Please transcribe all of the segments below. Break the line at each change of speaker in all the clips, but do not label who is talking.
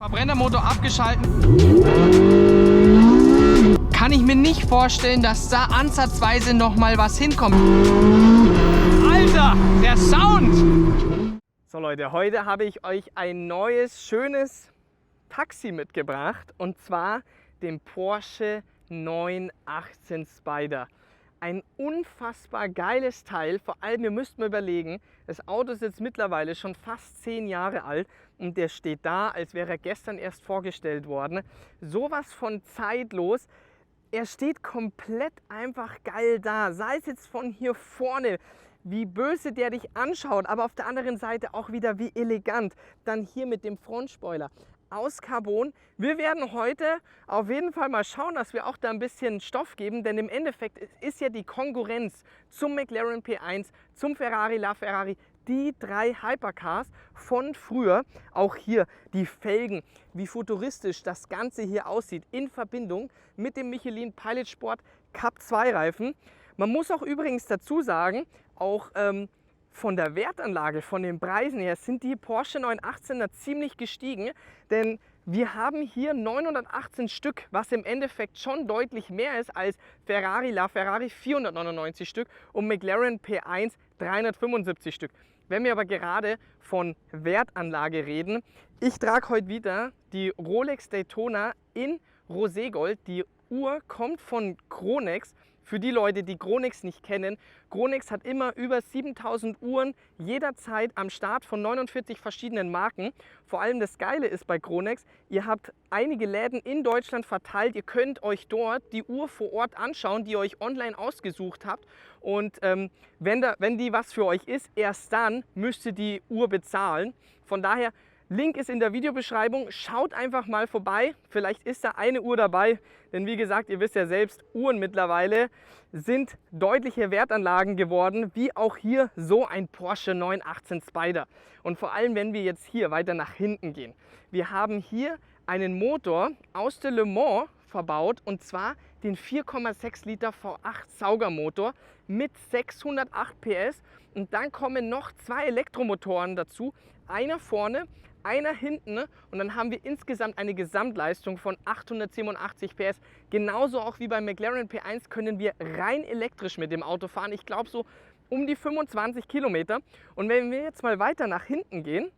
Verbrennermotor abgeschalten. Kann ich mir nicht vorstellen, dass da ansatzweise noch mal was hinkommt. Alter, der Sound! So Leute, heute habe ich euch ein neues, schönes Taxi mitgebracht. Und zwar den Porsche 918 Spyder. Ein unfassbar geiles Teil, vor allem ihr müsst mal überlegen, das Auto ist jetzt mittlerweile schon fast 10 Jahre alt und der steht da, als wäre er gestern erst vorgestellt worden. Sowas von zeitlos, er steht komplett einfach geil da, sei es jetzt von hier vorne, wie böse der dich anschaut, aber auf der anderen Seite auch wieder wie elegant. Dann hier mit dem Frontspoiler aus Carbon. Wir werden heute auf jeden Fall mal schauen, dass wir auch da ein bisschen Stoff geben, denn im Endeffekt ist ja die Konkurrenz zum McLaren P1, zum Ferrari LaFerrari, die 3 Hypercars von früher. Auch hier die Felgen, wie futuristisch das Ganze hier aussieht, in Verbindung mit dem Michelin Pilot Sport Cup 2 Reifen. Man muss auch übrigens dazu sagen, auch von der Wertanlage, von den Preisen her, sind die Porsche 918er ziemlich gestiegen, denn wir haben hier 918 Stück, was im Endeffekt schon deutlich mehr ist als Ferrari LaFerrari 499 Stück und McLaren P1 375 Stück. Wenn wir aber gerade von Wertanlage reden, ich trage heute wieder die Rolex Daytona in Roségold. Die Uhr kommt von Chronex. Für die Leute, die Chronex nicht kennen, Chronex hat immer über 7000 Uhren jederzeit am Start von 49 verschiedenen Marken. Vor allem das Geile ist bei Chronex, ihr habt einige Läden in Deutschland verteilt. Ihr könnt euch dort die Uhr vor Ort anschauen, die ihr euch online ausgesucht habt. Und wenn die was für euch ist, erst dann müsst ihr die Uhr bezahlen. Von daher, Link ist in der Videobeschreibung, schaut einfach mal vorbei, vielleicht ist da eine Uhr dabei, denn wie gesagt, ihr wisst ja selbst, Uhren mittlerweile sind deutliche Wertanlagen geworden, wie auch hier so ein Porsche 918 Spyder. Und vor allem, wenn wir jetzt hier weiter nach hinten gehen. Wir haben hier einen Motor aus der Le Mans verbaut und zwar den 4,6 Liter V8 Saugermotor mit 608 PS und dann kommen noch 2 Elektromotoren dazu, einer vorne, einer hinten und dann haben wir insgesamt eine Gesamtleistung von 887 PS. Genauso auch wie beim McLaren P1 können wir rein elektrisch mit dem Auto fahren. Ich glaube so um die 25 Kilometer. Und wenn wir jetzt mal weiter nach hinten gehen,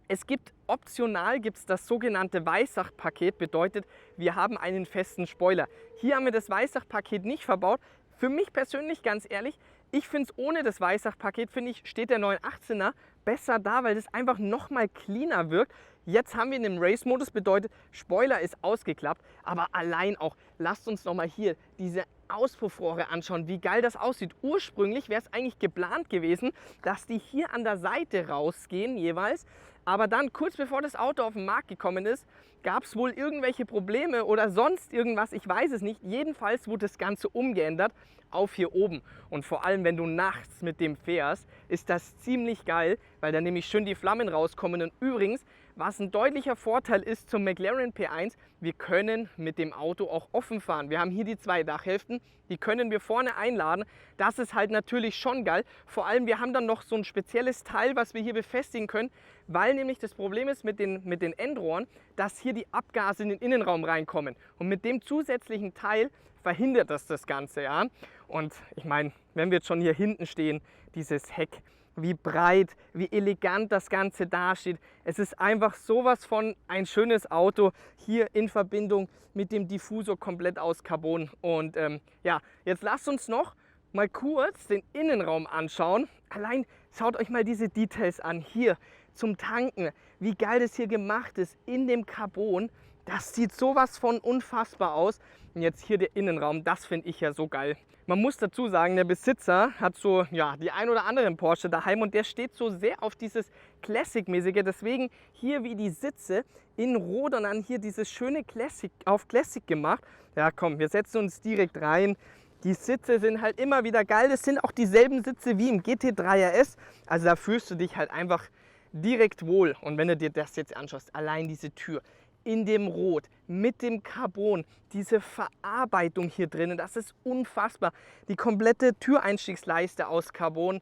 es gibt optional das sogenannte Weissach-Paket, bedeutet, wir haben einen festen Spoiler. Hier haben wir das Weissach-Paket nicht verbaut. Für mich persönlich, ganz ehrlich, ich finde es ohne das Weissach-Paket, steht der 918er besser da, weil das einfach nochmal cleaner wirkt. Jetzt haben wir ihn im Race-Modus, bedeutet, Spoiler ist ausgeklappt, aber allein auch, lasst uns nochmal hier diese Auspuffrohre anschauen, wie geil das aussieht. Ursprünglich wäre es eigentlich geplant gewesen, dass die hier an der Seite rausgehen jeweils, aber dann kurz bevor das Auto auf den Markt gekommen ist, gab es wohl irgendwelche Probleme oder sonst irgendwas, ich weiß es nicht. Jedenfalls wurde das Ganze umgeändert auf hier oben. Und vor allem, wenn du nachts mit dem fährst, ist das ziemlich geil, weil dann nämlich schön die Flammen rauskommen. Und übrigens, was ein deutlicher Vorteil ist zum McLaren P1, wir können mit dem Auto auch offen fahren. Wir haben hier die 2 Dachhälften, die können wir vorne einladen. Das ist halt natürlich schon geil. Vor allem, wir haben dann noch so ein spezielles Teil, was wir hier befestigen können, weil nämlich das Problem ist mit den Endrohren, dass hier die Abgase in den Innenraum reinkommen. Und mit dem zusätzlichen Teil verhindert das Ganze, ja. Und ich meine, wenn wir jetzt schon hier hinten stehen, dieses Heck, wie breit, wie elegant das Ganze dasteht. Es ist einfach sowas von ein schönes Auto, hier in Verbindung mit dem Diffusor komplett aus Carbon. Und ja, jetzt lasst uns noch mal kurz den Innenraum anschauen. Allein schaut euch mal diese Details an, hier zum Tanken, wie geil das hier gemacht ist in dem Carbon. Das sieht sowas von unfassbar aus. Und jetzt hier der Innenraum, das finde ich ja so geil. Man muss dazu sagen, der Besitzer hat so ja, die ein oder anderen Porsche daheim und der steht so sehr auf dieses Classic-mäßige. Deswegen hier wie die Sitze in Rot und dann hier dieses schöne Classic auf Classic gemacht. Ja komm, wir setzen uns direkt rein. Die Sitze sind halt immer wieder geil. Das sind auch dieselben Sitze wie im GT3 RS. Also da fühlst du dich halt einfach direkt wohl. Und wenn du dir das jetzt anschaust, allein diese Tür in dem Rot, mit dem Carbon, diese Verarbeitung hier drinnen, das ist unfassbar. Die komplette Türeinstiegsleiste aus Carbon,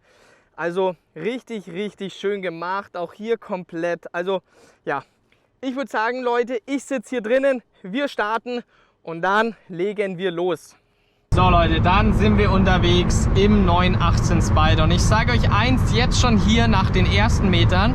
also richtig, richtig schön gemacht, auch hier komplett. Also ja, ich würde sagen, Leute, ich sitze hier drinnen, wir starten und dann legen wir los. So Leute, dann sind wir unterwegs im 918 Spyder und ich sage euch eins jetzt schon hier nach den ersten Metern,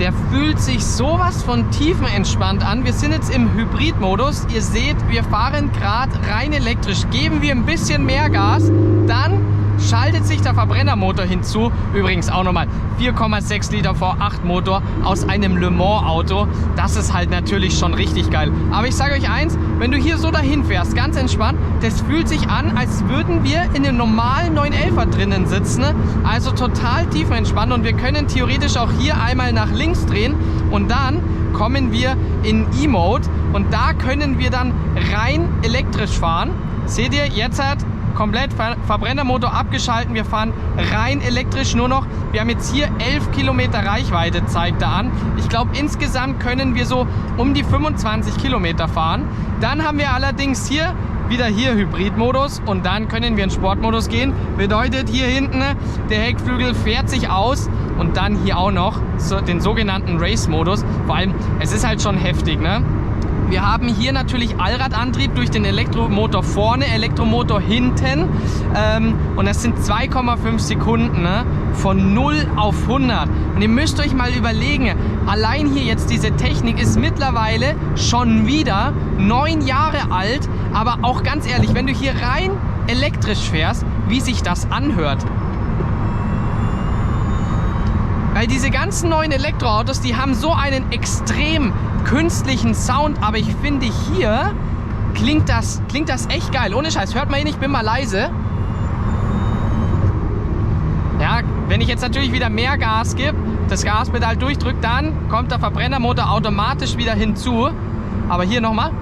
der fühlt sich sowas von tiefenentspannt an. Wir sind jetzt im Hybridmodus, ihr seht, wir fahren gerade rein elektrisch, geben wir ein bisschen mehr Gas, dann schaltet sich der Verbrennermotor hinzu. Übrigens auch nochmal 4,6 Liter V8 Motor aus einem Le Mans Auto. Das ist halt natürlich schon richtig geil. Aber ich sage euch eins, wenn du hier so dahin fährst, ganz entspannt, das fühlt sich an, als würden wir in einem normalen 911er drinnen sitzen. Also total tiefenentspannt und wir können theoretisch auch hier einmal nach links drehen und dann kommen wir in E-Mode und da können wir dann rein elektrisch fahren. Seht ihr, jetzt hat komplett Verbrennermotor abgeschalten. Wir fahren rein elektrisch nur noch. Wir haben jetzt hier 11 Kilometer Reichweite, zeigt er an. Ich glaube, insgesamt können wir so um die 25 Kilometer fahren. Dann haben wir allerdings hier wieder Hybridmodus und dann können wir in Sportmodus gehen. Bedeutet hier hinten, der Heckflügel fährt sich aus und dann hier auch noch den sogenannten Race-Modus. Vor allem, es ist halt schon heftig, ne? Wir haben hier natürlich Allradantrieb durch den Elektromotor vorne, Elektromotor hinten und das sind 2,5 Sekunden, ne? Von 0 auf 100. Und ihr müsst euch mal überlegen, allein hier jetzt diese Technik ist mittlerweile schon wieder 9 Jahre alt, aber auch ganz ehrlich, wenn du hier rein elektrisch fährst, wie sich das anhört. Weil diese ganzen neuen Elektroautos, die haben so einen extrem künstlichen Sound, aber ich finde hier klingt das echt geil. Ohne Scheiß, hört mal hin, ich bin mal leise. Ja, wenn ich jetzt natürlich wieder mehr Gas gebe, das Gaspedal durchdrücke, dann kommt der Verbrennermotor automatisch wieder hinzu. Aber hier nochmal.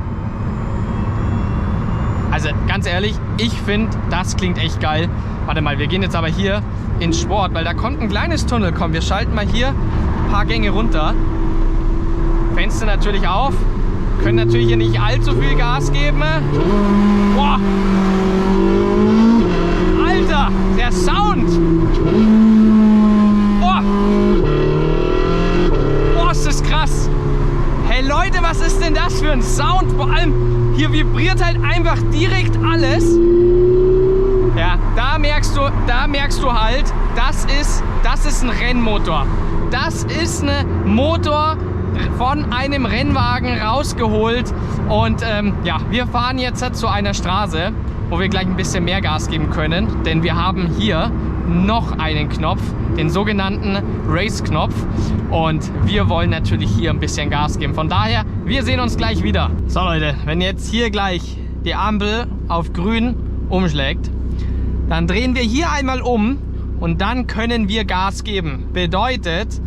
Also ganz ehrlich, ich finde, das klingt echt geil. Warte mal, wir gehen jetzt aber hier in Sport, weil da kommt ein kleines Tunnel. Komm, wir schalten mal hier ein paar Gänge runter. Fenster natürlich auf. Können natürlich hier nicht allzu viel Gas geben. Boah! Alter, der Sound! Boah! Boah, ist das krass! Hey Leute, was ist denn das für ein Sound? Vor allem, hier vibriert halt einfach direkt alles. Ja, da merkst du halt, das ist ein Rennmotor. Das ist ein Motor von einem Rennwagen rausgeholt. Und ja, wir fahren jetzt zu einer Straße, wo wir gleich ein bisschen mehr Gas geben können. Denn wir haben hier noch einen Knopf, den sogenannten Race-Knopf. Und wir wollen natürlich hier ein bisschen Gas geben. Von daher, wir sehen uns gleich wieder. So Leute, wenn jetzt hier gleich die Ampel auf grün umschlägt, dann drehen wir hier einmal um und dann können wir Gas geben. Bedeutet,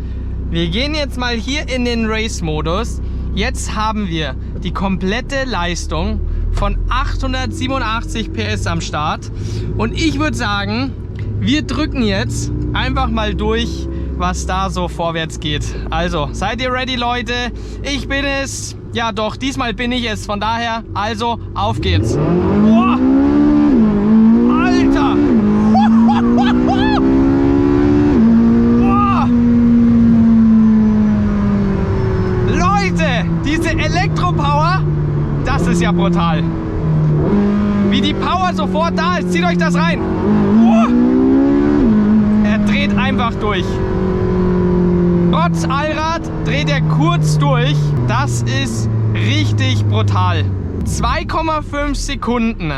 wir gehen jetzt mal hier in den Race-Modus. Jetzt haben wir die komplette Leistung von 887 PS am Start. Und ich würde sagen, wir drücken jetzt einfach mal durch, was da so vorwärts geht. Also, seid ihr ready, Leute? Ich bin es. Ja doch, diesmal bin ich es. Von daher, also, auf geht's. Boah! Alter! Boah! Leute, diese Elektropower, das ist ja brutal. Wie die Power sofort da ist, zieht euch das rein. Boah! Er dreht einfach durch. Trotz Allrad dreht er kurz durch. Das ist richtig brutal. 2,5 Sekunden.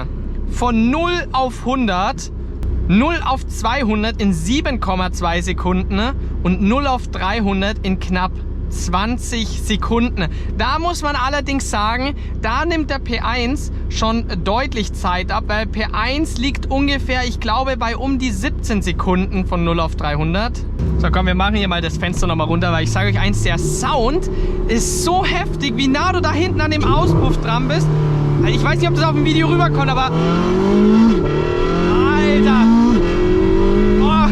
Von 0 auf 100, 0 auf 200 in 7,2 Sekunden und 0 auf 300 in knapp 20 Sekunden. Da muss man allerdings sagen, da nimmt der P1 schon deutlich Zeit ab, weil P1 liegt ungefähr, ich glaube, bei um die 17 Sekunden von 0 auf 300. So, komm, wir machen hier mal das Fenster nochmal runter, weil ich sage euch eins, der Sound ist so heftig, wie nah du da hinten an dem Auspuff dran bist. Ich weiß nicht, ob das auf dem Video rüberkommt, aber... Alter! Oh,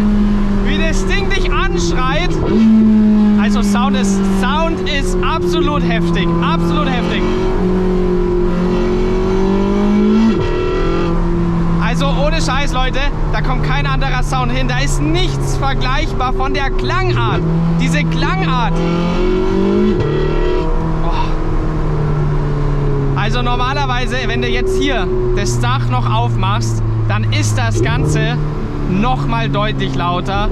wie das Ding dich anschreit! Also Sound ist absolut heftig. Absolut heftig. Also ohne Scheiß, Leute, da kommt kein anderer Sound hin. Da ist nichts vergleichbar von der Klangart. Diese Klangart. Oh, Also normalerweise, wenn du jetzt hier das Dach noch aufmachst, dann ist das Ganze noch mal deutlich lauter.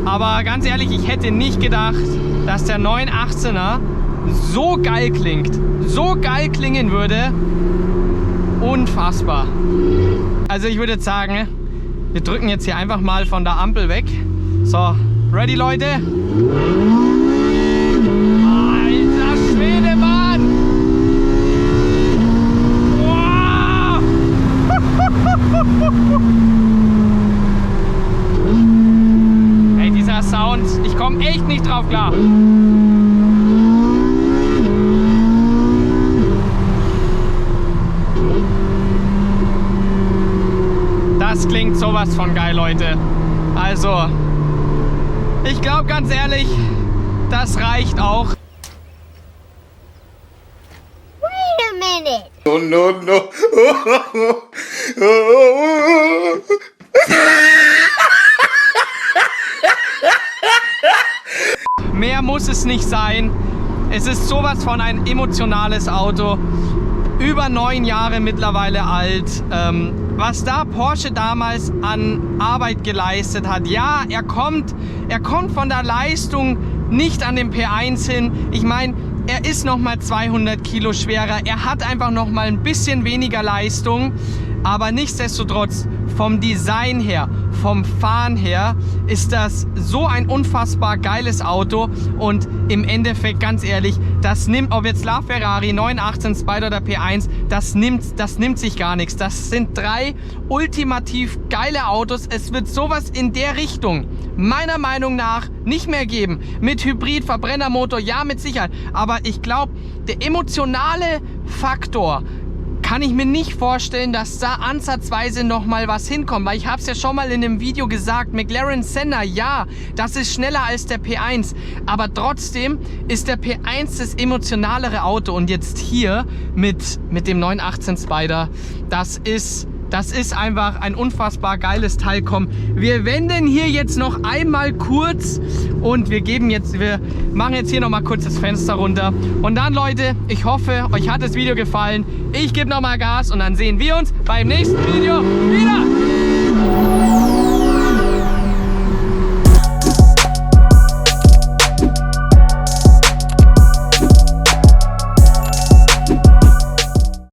Aber ganz ehrlich, ich hätte nicht gedacht, dass der 918er so geil klingt, so geil klingen würde. Unfassbar. Also ich würde sagen, wir drücken jetzt hier einfach mal von der Ampel weg. So, ready Leute? Alter Schwede, Mann! Wow! Ey, dieser Sound, ich komme echt nicht drauf klar. Das klingt sowas von geil, Leute. Also, ich glaube ganz ehrlich, das reicht auch.
Wait a minute.
Oh no, no.
Mehr muss es nicht sein. Es ist sowas von ein emotionales Auto. Über 9 Jahre mittlerweile alt. Was da Porsche damals an Arbeit geleistet hat. Ja, er kommt von der Leistung nicht an den P1 hin. Ich meine, er ist nochmal 200 Kilo schwerer. Er hat einfach nochmal ein bisschen weniger Leistung. Aber nichtsdestotrotz, vom Design her, vom Fahren her, ist das so ein unfassbar geiles Auto. Und im Endeffekt, ganz ehrlich, das nimmt, ob jetzt LaFerrari 918 Spider oder P1, das nimmt sich gar nichts. Das sind 3 ultimativ geile Autos. Es wird sowas in der Richtung meiner Meinung nach nicht mehr geben. Mit Hybrid, Verbrennermotor, ja, mit Sicherheit. Aber ich glaube, der emotionale Faktor, kann ich mir nicht vorstellen, dass da ansatzweise noch mal was hinkommt. Weil ich habe es ja schon mal in dem Video gesagt, McLaren Senna, ja, das ist schneller als der P1. Aber trotzdem ist der P1 das emotionalere Auto. Und jetzt hier mit dem 918 Spider, das ist einfach ein unfassbar geiles Teil. Komm, wir wenden hier jetzt noch einmal kurz und wir machen jetzt hier noch mal kurz das Fenster runter. Und dann, Leute, ich hoffe, euch hat das Video gefallen. Ich gebe noch mal Gas und dann sehen wir uns beim nächsten Video.